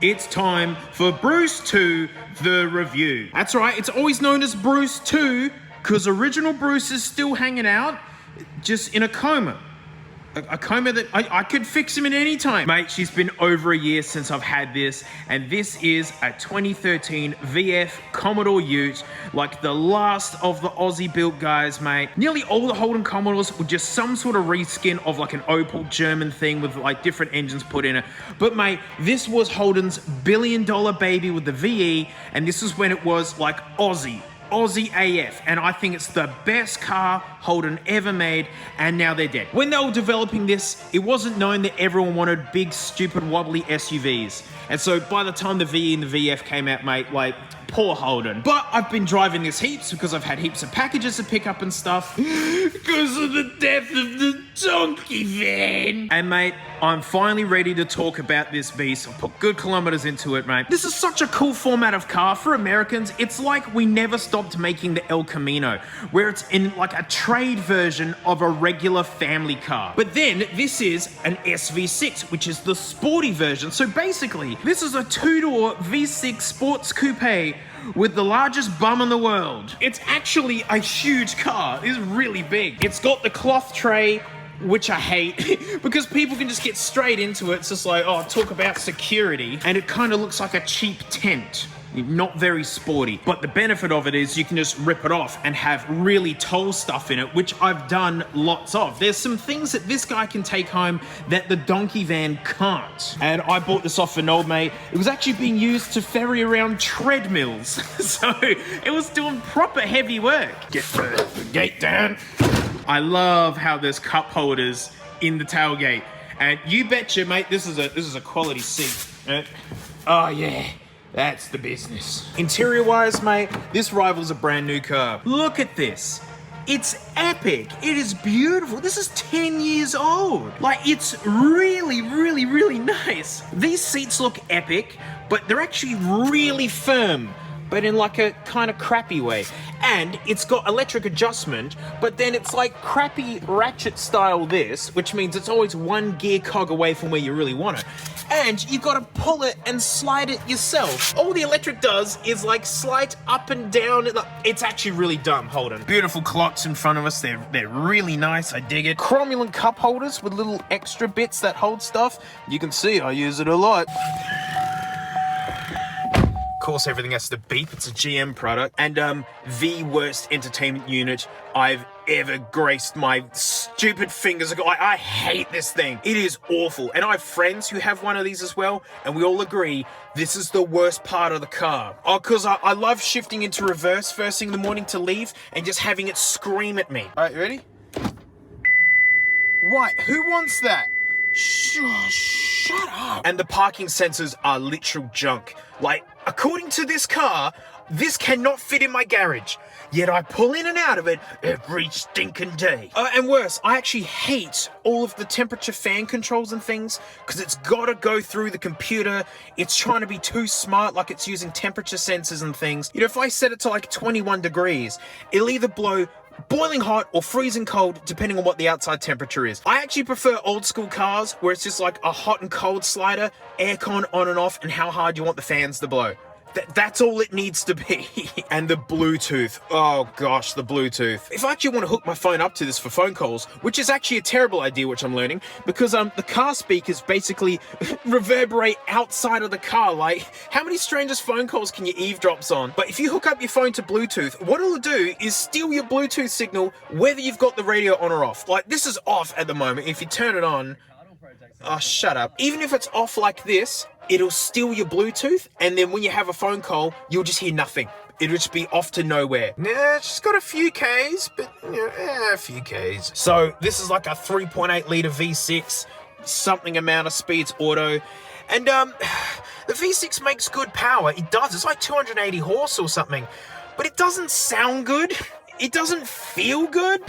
It's time for Bruce 2, the review. That's right, it's always known as Bruce 2 because original Bruce is still hanging out, just in a coma. A coma that I could fix him at any time. Mate, she's been over a year since I've had this, and this is a 2013 VF Commodore Ute, like the last of the Aussie built guys, mate. Nearly all the Holden Commodores were just some sort of reskin of like an Opel German thing with like different engines put in it. But mate, this was Holden's billion-dollar baby with the VE, and this is when it was like Aussie AF, and I think it's the best car Holden ever made, and now they're dead. When they were developing this, it wasn't known that everyone wanted big, stupid, wobbly SUVs. And so by the time the VE and the VF came out, mate, like, poor Holden. But I've been driving this heaps because I've had heaps of packages to pick up and stuff because of the death of the donkey van. And mate, I'm finally ready to talk about this beast. I've put good kilometers into it, mate. This is such a cool format of car for Americans. It's like we never stopped making the El Camino, where it's in like a trade version of a regular family car. But then this is an SV6, which is the sporty version. So basically, this is a two-door V6 sports coupe with the largest bum in the world. It's actually a huge car. It's really big. It's got the cloth tray, which I hate because people can just get straight into it. It's just like, oh, talk about security. And it kind of looks like a cheap tent. Not very sporty, but the benefit of it is you can just rip it off and have really tall stuff in it, which I've done lots of. There's some things that this guy can take home that the donkey van can't. And I bought this off an old mate. It was actually being used to ferry around treadmills. So it was doing proper heavy work. Get the gate down. I love how there's cup holders in the tailgate. And you betcha, mate, this is a quality seat. Oh yeah. That's the business. Interior-wise, mate, this rivals a brand new car. Look at this. It's epic. It is beautiful. This is 10 years old. Like, it's really, really, really nice. These seats look epic, but they're actually really firm, but in like a kind of crappy way. And it's got electric adjustment, but then it's like crappy ratchet style this, which means it's always one gear cog away from where you really want it. And you gotta pull it and slide it yourself. All the electric does is like slide up and down. It's actually really dumb, Holden. Beautiful clocks in front of us. They're really nice, I dig it. Cromulent cup holders with little extra bits that hold stuff. You can see I use it a lot. Of course, everything has to beep. It's a GM product. And the worst entertainment unit I've ever graced my stupid fingers. I hate this thing. It is awful. And I have friends who have one of these as well, and we all agree this is the worst part of the car. Oh, because I love shifting into reverse first thing in the morning to leave and just having it scream at me. All right, you ready? What? Who wants that? Shut up. And the parking sensors are literal junk. Like, according to this car, this cannot fit in my garage. Yet I pull in and out of it every stinking day. And worse, I actually hate all of the temperature fan controls and things because it's got to go through the computer. It's trying to be too smart, like it's using temperature sensors and things. You know, if I set it to like 21 degrees, it'll either blow boiling hot or freezing cold depending on what the outside temperature is. I actually prefer old school cars where it's just like a hot and cold slider, aircon on and off, and how hard you want the fans to blow. That's all it needs to be. And the Bluetooth. Oh gosh, the Bluetooth. If I actually want to hook my phone up to this for phone calls, which is actually a terrible idea, which I'm learning, because the car speakers basically reverberate outside of the car. Like, how many strangers' phone calls can you eavesdrops on? But if you hook up your phone to Bluetooth, what it'll do is steal your Bluetooth signal whether you've got the radio on or off. Like, this is off at the moment. If you turn it on, oh, shut up. Even if it's off like this, it'll steal your Bluetooth, and then when you have a phone call, you'll just hear nothing. It'll just be off to nowhere. Yeah, it's just got a few Ks, but, you know, a few Ks. So, this is like a 3.8 litre V6, something amount of speeds auto. And, the V6 makes good power. It does. It's like 280 horse or something. But it doesn't sound good. It doesn't feel good.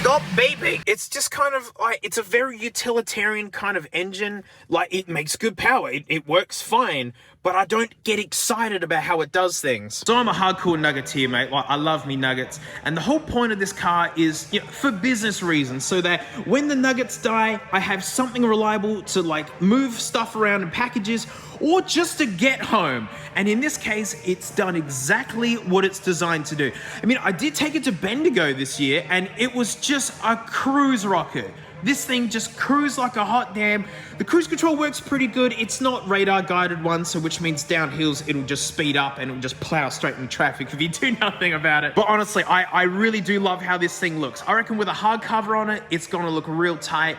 Stop beeping. It's just kind of like, it's a very utilitarian kind of engine. Like, it makes good power. It works fine. but I don't get excited about how it does things. So I'm a hardcore nuggeteer, mate. Like, I love me nuggets. And the whole point of this car is, you know, for business reasons, so that when the nuggets die, I have something reliable to like move stuff around in packages or just to get home. And in this case, it's done exactly what it's designed to do. I mean, I did take it to Bendigo this year and it was just a cruise rocket. This thing just cruised like a hot damn. The cruise control works pretty good. It's not radar guided one, so which means down hills, it'll just speed up and it'll just plow straight in traffic if you do nothing about it. But honestly, I really do love how this thing looks. I reckon with a hard cover on it, it's gonna look real tight.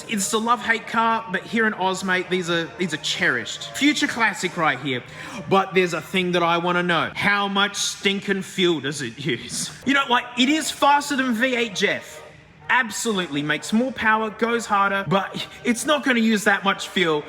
It's a love-hate car, but here in Oz, mate, these are cherished. Future classic right here. But there's a thing that I wanna know. How much stinking fuel does it use? You know, like, it is faster than V8 Jeff. Absolutely, makes more power, goes harder, but it's not going to use that much fuel.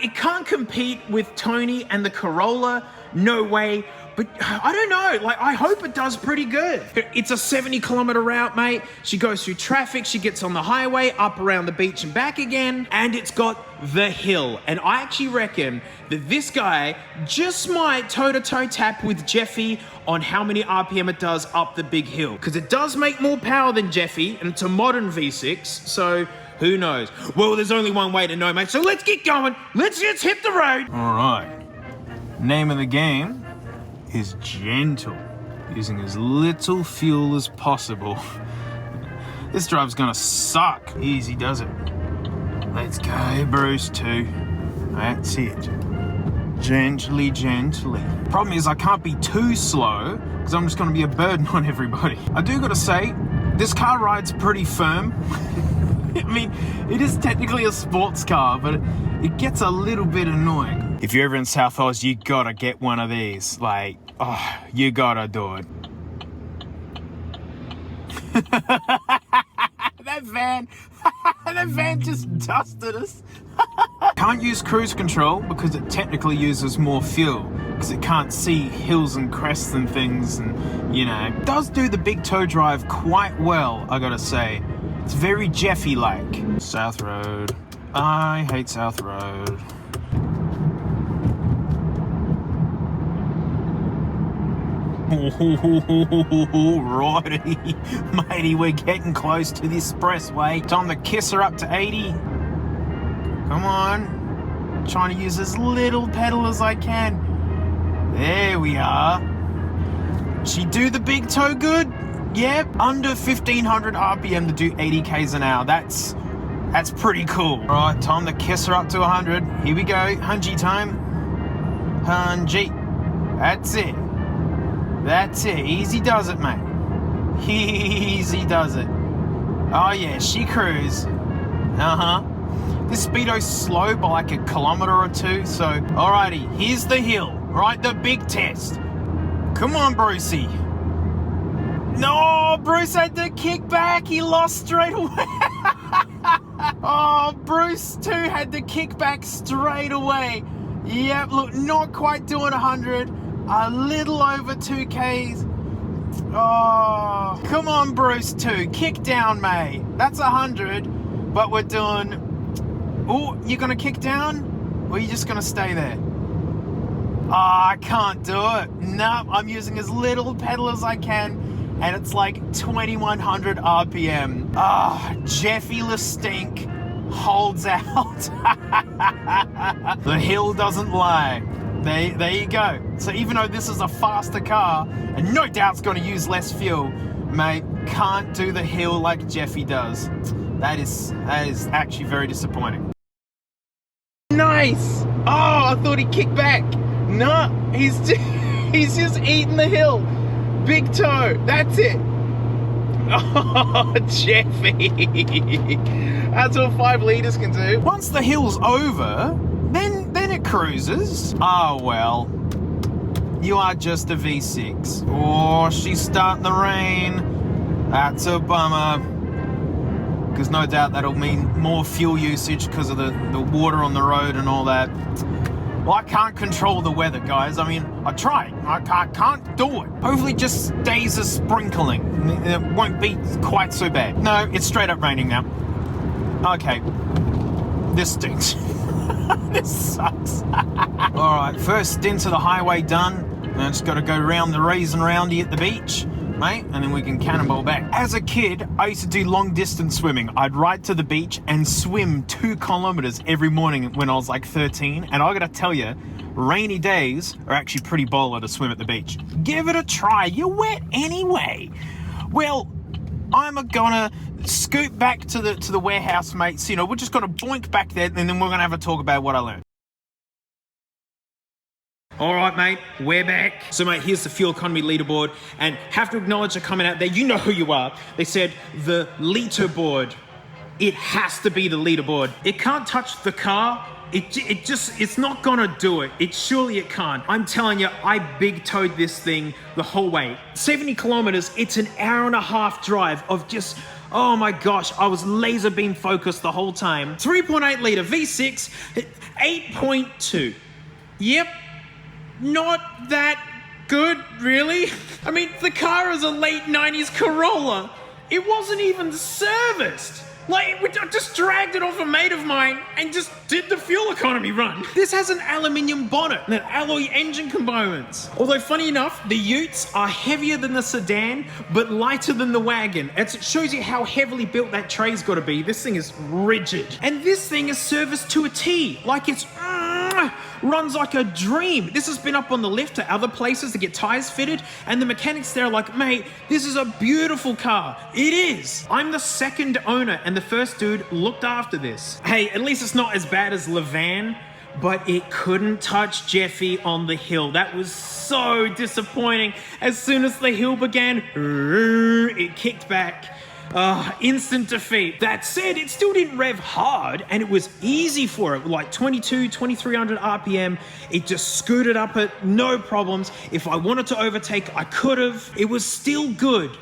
It can't compete with Tony and the Corolla, no way. But I don't know, like, I hope it does pretty good. It's a 70-kilometer route, mate. She goes through traffic, she gets on the highway, up around the beach and back again, and it's got the hill. And I actually reckon that this guy just might toe-to-toe tap with Jeffy on how many RPM it does up the big hill. Because it does make more power than Jeffy, and it's a modern V6, so who knows? Well, there's only one way to know, mate, so let's get going. Let's just hit the road. All right, name of the game is gentle, using as little fuel as possible. This drive's gonna suck. Easy does it. Let's go, Bruce 2. That's it. Gently, gently. Problem is I can't be too slow because I'm just gonna be a burden on everybody. I do gotta say, this car rides pretty firm. I mean, it is technically a sports car, but it gets a little bit annoying. If you're ever in South Oz, you gotta get one of these. Like, oh, you gotta do it. that van just dusted us. Can't use cruise control because it technically uses more fuel because it can't see hills and crests and things, and you know, it does do the big toe drive quite well, I gotta say. It's very Jeffy-like. South Road. I hate South Road. Righty, matey, we're getting close to the expressway. Time to kiss her up to 80. Come on. Trying to use as little pedal as I can. There we are. She do the big toe good? Yep, under 1500 RPM to do 80 k's an hour. That's pretty cool. Right, time to kiss her up to 100. Here we go, Hungy time. Hungy. That's it. That's it. Easy does it, mate. Easy does it. Oh yeah, she cruise. Uh-huh. This Speedo's slow by like a kilometer or two, so alrighty, here's the hill. Right, the big test. Come on, Brucey. No, Bruce had to kick back. He lost straight away. Oh, Bruce too had to kick back straight away. Yep, look, not quite doing 100. A little over 2Ks. Oh, come on, Bruce 2. Kick down, mate. That's 100, but we're doing... Oh, you're going to kick down? Or are you just going to stay there? Oh, I can't do it. No, I'm using as little pedal as I can, and it's like 2100 RPM. Ah, Jeffy LeStink holds out. The hill doesn't lie. There you go. So even though this is a faster car, and no doubt it's going to use less fuel, mate, can't do the hill like Jeffy does. That is actually very disappointing. Nice! Oh, I thought he kicked back. No, he's just eating the hill. Big toe. That's it. Oh, Jeffy. That's what 5 litres can do. Once the hill's over, then it cruises. Oh, well. You are just a V6. Oh, she's starting to rain. That's a bummer. Because no doubt that'll mean more fuel usage because of the water on the road and all that. Well, I can't control the weather, guys. I mean, I tried. I can't do it. Hopefully it just stays a sprinkling. It won't be quite so bad. No, it's straight up raining now. Okay. This stinks. This sucks. All right, first stint of the highway done. Now just got to go round the rays and roundy at the beach, mate, and then we can cannonball back. As a kid, I used to do long distance swimming. I'd ride to the beach and swim 2 kilometers every morning when I was like 13. And I gotta tell you, rainy days are actually pretty baller to swim at the beach. Give it a try. You're wet anyway. Well, I'm gonna scoot back to the warehouse, mates. You know, we're just gonna boink back there, and then we're gonna have a talk about what I learned. All right, mate, we're back. So, mate, here's the fuel economy leaderboard, and have to acknowledge a comment out there. You know who you are. They said the leaderboard. It has to be the leaderboard. It can't touch the car. It's not gonna do it. Surely it can't. I'm telling you, I big towed this thing the whole way. 70 kilometers, it's an hour and a half drive of just, oh my gosh, I was laser beam focused the whole time. 3.8 litre V6, 8.2. Yep. Not that good, really. I mean, the car is a late 90s Corolla. It wasn't even serviced. Like, I just dragged it off a mate of mine and just did the fuel economy run. This has an aluminium bonnet and alloy engine components. Although, funny enough, the utes are heavier than the sedan, but lighter than the wagon. It shows you how heavily built that tray's got to be. This thing is rigid. And this thing is serviced to a T. Like, it's runs like a dream. This has been up on the lift to other places to get tires fitted, and the mechanics there are like, mate, this is a beautiful car. It is. I'm the second owner, and the first dude looked after this. Hey, at least it's not as bad as Levan, but it couldn't touch Jeffy on the hill. That was so disappointing. As soon as the hill began, it kicked back. Instant defeat. That said, it still didn't rev hard, and it was easy for it, like 2300 RPM. It just scooted up at no problems. If I wanted to overtake, I could have. It was still good,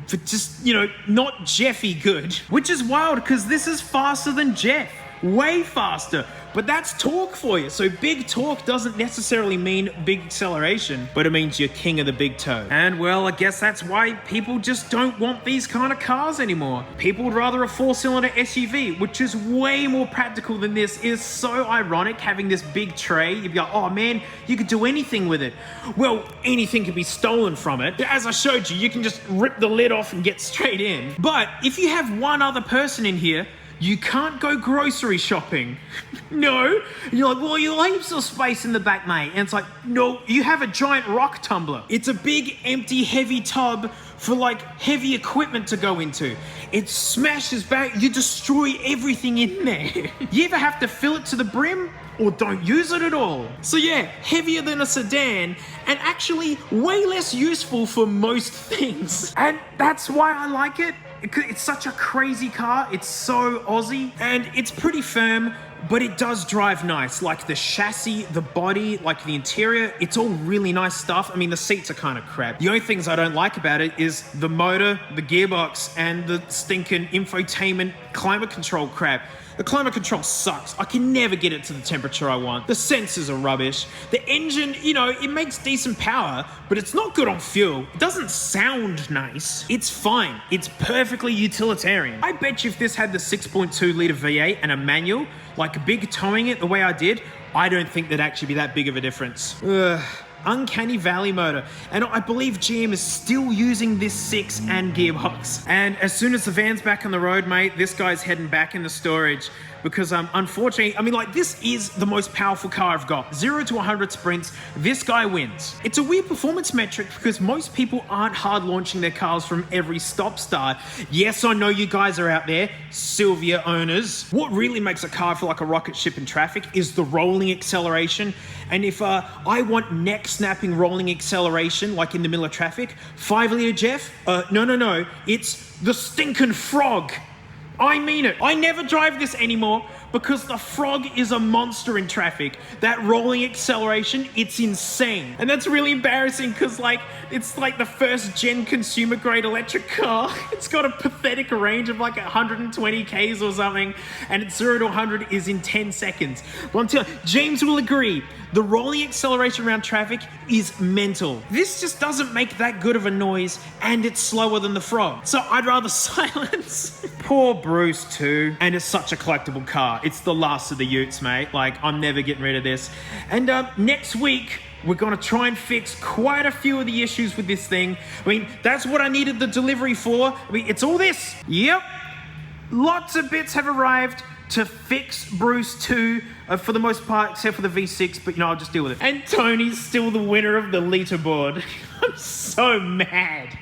but just, you know, not Jeffy good. Which is wild, because this is faster than Jeff. Way faster. But that's torque for you. So big torque doesn't necessarily mean big acceleration, but it means you're king of the big toe. And well, I guess that's why people just don't want these kind of cars anymore. People would rather a 4-cylinder SUV, which is way more practical than this. It is so ironic having this big tray. You'd be like, oh man, you could do anything with it. Well, anything could be stolen from it. As I showed you, you can just rip the lid off and get straight in. But if you have one other person in here, you can't go grocery shopping. No. You're like, well, you'll have some space in the back, mate. And it's like, no, you have a giant rock tumbler. It's a big, empty, heavy tub for like heavy equipment to go into. It smashes back. You destroy everything in there. You ever have to fill it to the brim? Or don't use it at all. So yeah, heavier than a sedan, and actually way less useful for most things. And that's why I like it. It's such a crazy car. It's so Aussie, and it's pretty firm, but it does drive nice. Like the chassis, the body, like the interior, it's all really nice stuff. I mean, the seats are kind of crap. The only things I don't like about it is the motor, the gearbox, and the stinking infotainment climate control crap. The climate control sucks. I can never get it to the temperature I want. The sensors are rubbish. The engine, you know, it makes decent power, but it's not good on fuel. It doesn't sound nice. It's fine. It's perfectly utilitarian. I bet you if this had the 6.2 litre V8 and a manual, like big towing it the way I did, I don't think there'd actually be that big of a difference. Uncanny Valley motor, and I believe GM is still using this 6 and gearbox. And as soon as the van's back on the road, mate, this guy's heading back into storage, because unfortunately, I mean, like, this is the most powerful car I've got. 0 to 100 sprints, this guy wins. It's a weird performance metric because most people aren't hard launching their cars from every stop start. Yes, I know you guys are out there, Sylvia owners. What really makes a car feel like a rocket ship in traffic is the rolling acceleration. And if I want neck snapping rolling acceleration, like in the middle of traffic, 5 litre Jeff? No, it's the stinking frog. I mean it. I never drive this anymore because the frog is a monster in traffic. That rolling acceleration, it's insane. And that's really embarrassing because, like, it's like the first gen consumer grade electric car. It's got a pathetic range of like 120 Ks or something, and it's 0 to 100 is in 10 seconds. Well, James will agree, the rolling acceleration around traffic is mental. This just doesn't make that good of a noise, and it's slower than the frog. So I'd rather silence. Poor Bruce too. And it's such a collectible car. it's the last of the Utes, mate. Like, I'm never getting rid of this. And next week, we're going to try and fix quite a few of the issues with this thing. I mean, that's what I needed the delivery for. I mean, it's all this. Yep. Lots of bits have arrived to fix Bruce 2 for the most part, except for the V6, but I'll just deal with it. And Tony's still the winner of the leaderboard. I'm so mad.